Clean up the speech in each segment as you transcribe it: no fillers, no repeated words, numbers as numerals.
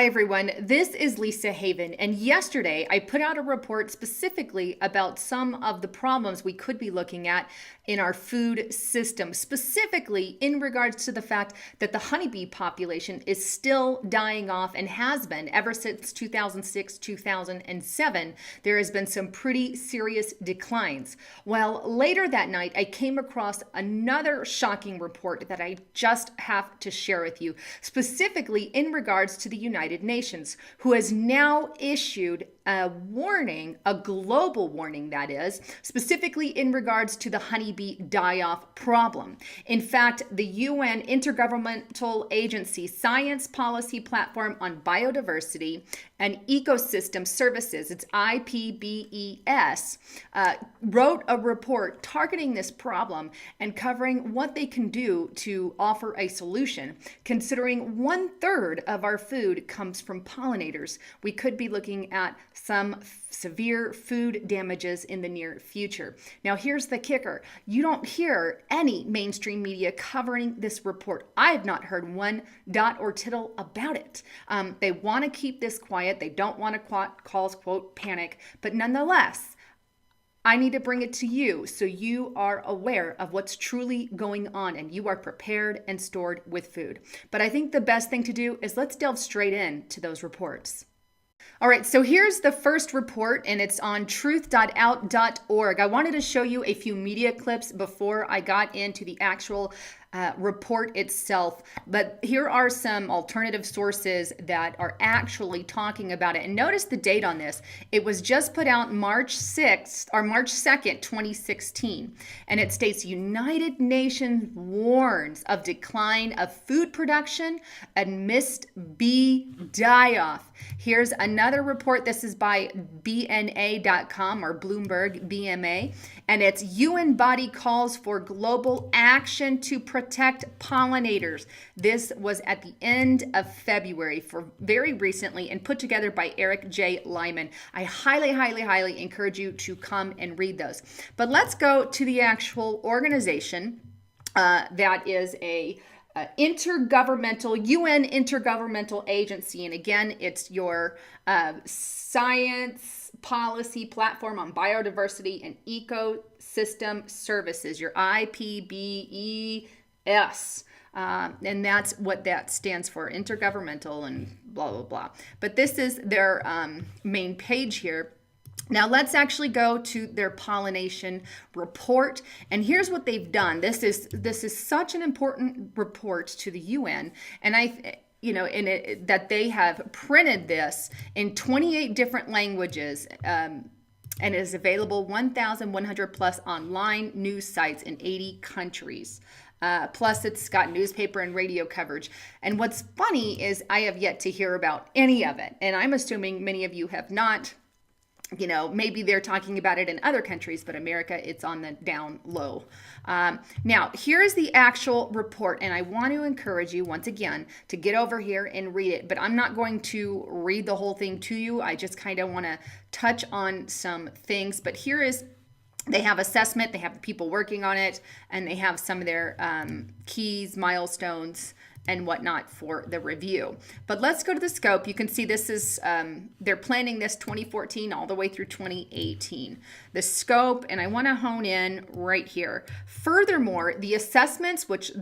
Hi, everyone. This is Lisa Haven, and yesterday I put out a report specifically about some of the problems we could be looking at in our food system, specifically in regards to the fact that the honeybee population is still dying off and has been ever since 2006, 2007. There has been some pretty serious declines. Well, later that night, I came across another shocking report that I just have to share with you, specifically in regards to the United Nations, who has now issued a warning, a global warning that is, specifically in regards to the honeybee die-off problem. In fact, the UN Intergovernmental Agency Science Policy Platform on Biodiversity and Ecosystem Services, it's IPBES, wrote a report targeting this problem and covering what they can do to offer a solution. Considering 1/3 of our food comes from pollinators, we could be looking at some severe food damages in the near future. Now, here's the kicker. You don't hear any mainstream media covering this report. I have not heard one dot or tittle about it. They want to keep this quiet. They don't want to cause, quote, panic. But nonetheless, I need to bring it to you so you are aware of what's truly going on and you are prepared and stored with food. But I think the best thing to do is let's delve straight into those reports. All right, so here's the first report, and it's on truth.out.org. I wanted to show you a few media clips before I got into the actual report itself, but here are some alternative sources that are actually talking about it. And notice the date on this. It was just put out March 6th or March 2nd, 2016, and it states United Nations warns of decline of food production amidst bee die-off. Here's another report. This is by BNA.com or Bloomberg BMA, and it's UN body calls for global action to protect pollinators. This was at the end of February, for very recently, and put together by Eric J. Lyman. I highly encourage you to come and read those. But let's go to the actual organization that is a intergovernmental, UN intergovernmental agency. And again, it's your science policy platform on biodiversity and ecosystem services, your IPBES. And that's what that stands for, intergovernmental and blah, blah, blah. But this is their main page here. Now let's actually go to their pollination report, and here's what they've done. This is such an important report to the UN, and that they have printed this in 28 different languages, and it is available 1,100 plus online news sites in 80 countries. Plus, it's got newspaper and radio coverage. And what's funny is I have yet to hear about any of it, and I'm assuming many of you have not. Maybe they're talking about it in other countries, but America, it's on the down low. Now, here's the actual report, and I want to encourage you once again to get over here and read it, but I'm not going to read the whole thing to you. I just kind of want to touch on some things, but they have assessment, they have the people working on it, and they have some of their keys, milestones, and whatnot for the review. But let's go to the scope. You can see this is, they're planning this 2014 all the way through 2018. The scope, and I want to hone in right here. Furthermore, the assessments, which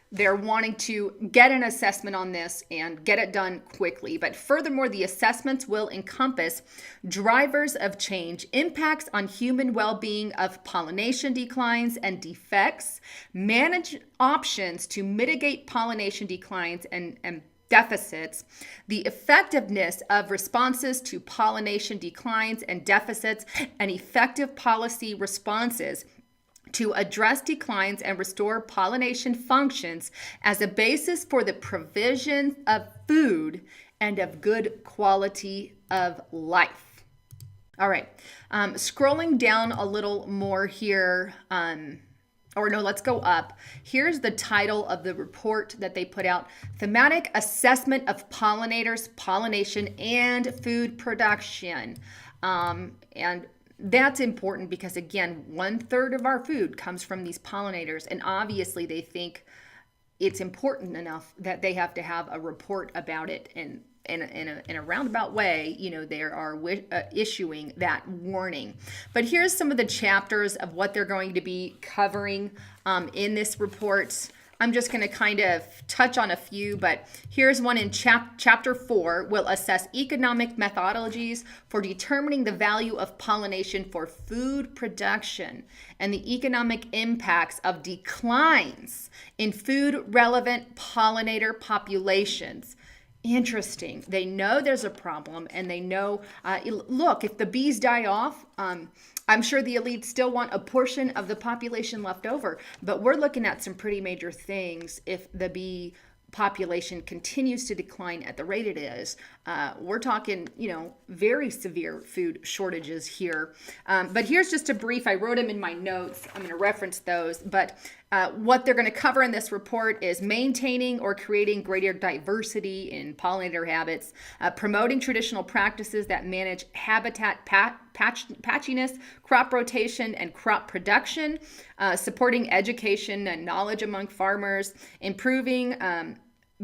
they're wanting to get an assessment on this and get it done quickly. But furthermore, the assessments will encompass drivers of change, impacts on human well-being of pollination declines and defects, manage options to mitigate pollination declines and deficits, the effectiveness of responses to pollination declines and deficits, and effective policy responses to address declines and restore pollination functions as a basis for the provision of food and of good quality of life. All right, scrolling down a little more here, let's go up. Here's the title of the report that they put out: Thematic Assessment of Pollinators, Pollination, and Food Production. And that's important because, again, 1/3 of our food comes from these pollinators, and obviously they think it's important enough that they have to have a report about it, and in a roundabout way, they are issuing that warning. But here's some of the chapters of what they're going to be covering in this report. I'm just going to kind of touch on a few, but here's one in chapter 4. Will assess economic methodologies for determining the value of pollination for food production and the economic impacts of declines in food relevant pollinator populations. Interesting. They know there's a problem, and they know, look, if the bees die off, I'm sure the elites still want a portion of the population left over, but we're looking at some pretty major things if the bee population continues to decline at the rate it is. We're talking, very severe food shortages here. But here's just a brief. I wrote them in my notes. I'm going to reference those. But what they're going to cover in this report is maintaining or creating greater diversity in pollinator habits, promoting traditional practices that manage habitat patchiness, crop rotation, and crop production, supporting education and knowledge among farmers, improving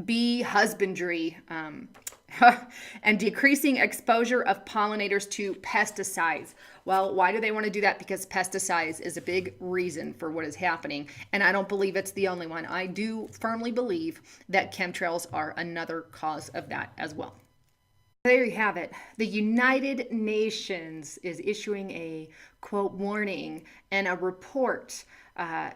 bee husbandry, and decreasing exposure of pollinators to pesticides. Well, why do they want to do that? Because pesticides is a big reason for what is happening. And I don't believe it's the only one. I do firmly believe that chemtrails are another cause of that as well. There you have it. The United Nations is issuing a, quote, warning and a report.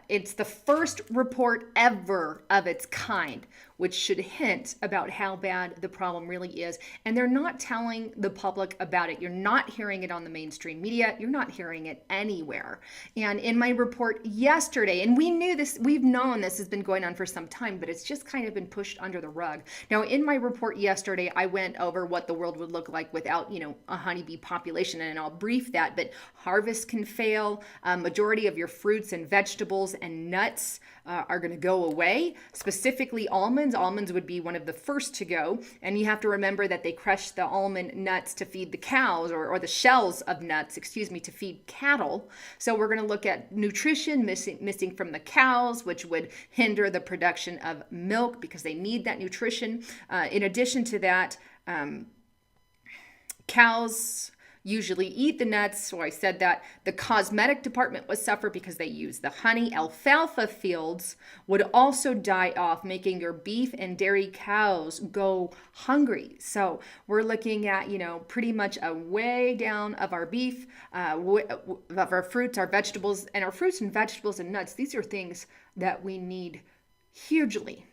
It's the first report ever of its kind, which should hint about how bad the problem really is. And they're not telling the public about it. You're not hearing it on the mainstream media. You're not hearing it anywhere. And in my report yesterday, and we knew this, we've known this has been going on for some time, but it's just kind of been pushed under the rug. Now, in my report yesterday, I went over what the world would look like without, a honeybee population, and I'll brief that, but harvest can fail. Majority of your fruits and vegetables and nuts are going to go away, specifically almonds. Almonds would be one of the first to go. And you have to remember that they crush the almond nuts to feed the cows, or the shells of nuts, to feed cattle. So we're going to look at nutrition missing from the cows, which would hinder the production of milk because they need that nutrition. In addition to that, cows usually eat the nuts, so I said that. The cosmetic department would suffer because they use the honey. Alfalfa fields would also die off, making your beef and dairy cows go hungry. So we're looking at, pretty much a way down of our beef, of our fruits, our vegetables, and our fruits and vegetables and nuts. These are things that we need hugely.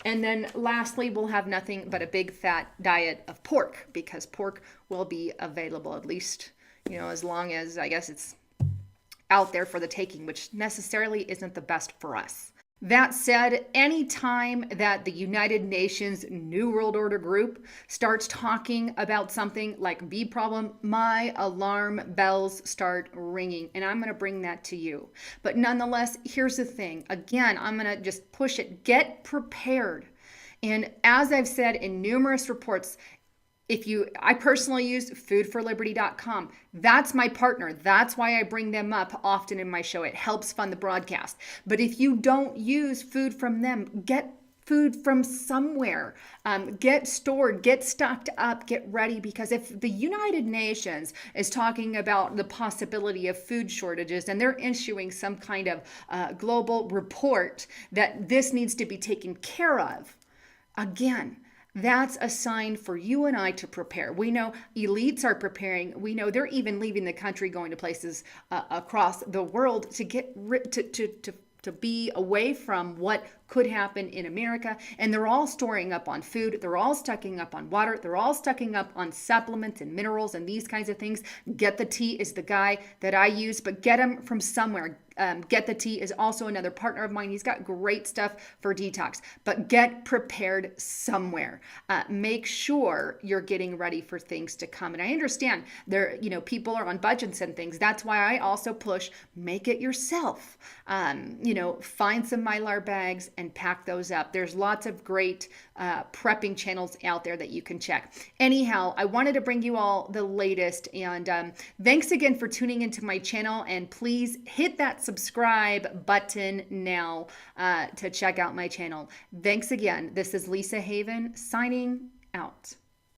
And then lastly, we'll have nothing but a big fat diet of pork, because pork will be available, at least, as long as, I guess, it's out there for the taking, which necessarily isn't the best for us. That said, anytime that the United Nations New World Order group starts talking about something like bee problem, my alarm bells start ringing, and I'm going to bring that to you. But nonetheless, here's the thing. Again, I'm going to just push it. Get prepared. And as I've said in numerous reports, I personally use foodforliberty.com. That's my partner. That's why I bring them up often in my show. It helps fund the broadcast. But if you don't use food from them, get food from somewhere. Get stored, get stocked up, get ready, because if the United Nations is talking about the possibility of food shortages and they're issuing some kind of global report that this needs to be taken care of, again, that's a sign for you and I to prepare. We know elites are preparing. We know they're even leaving the country, going to places across the world to get to be away from what could happen in America. And they're all storing up on food. They're all stocking up on water. They're all stocking up on supplements and minerals and these kinds of things. Get the Tea is the guy that I use, but get them from somewhere. Get the Tea is also another partner of mine. He's got great stuff for detox, but get prepared somewhere. Make sure you're getting ready for things to come. And I understand people are on budgets and things. That's why I also push, make it yourself. Find some Mylar bags and pack those up. There's lots of great prepping channels out there that you can check. Anyhow, I wanted to bring you all the latest, and thanks again for tuning into my channel, and please hit that subscribe button now to check out my channel. Thanks again. This is Lisa Haven signing out.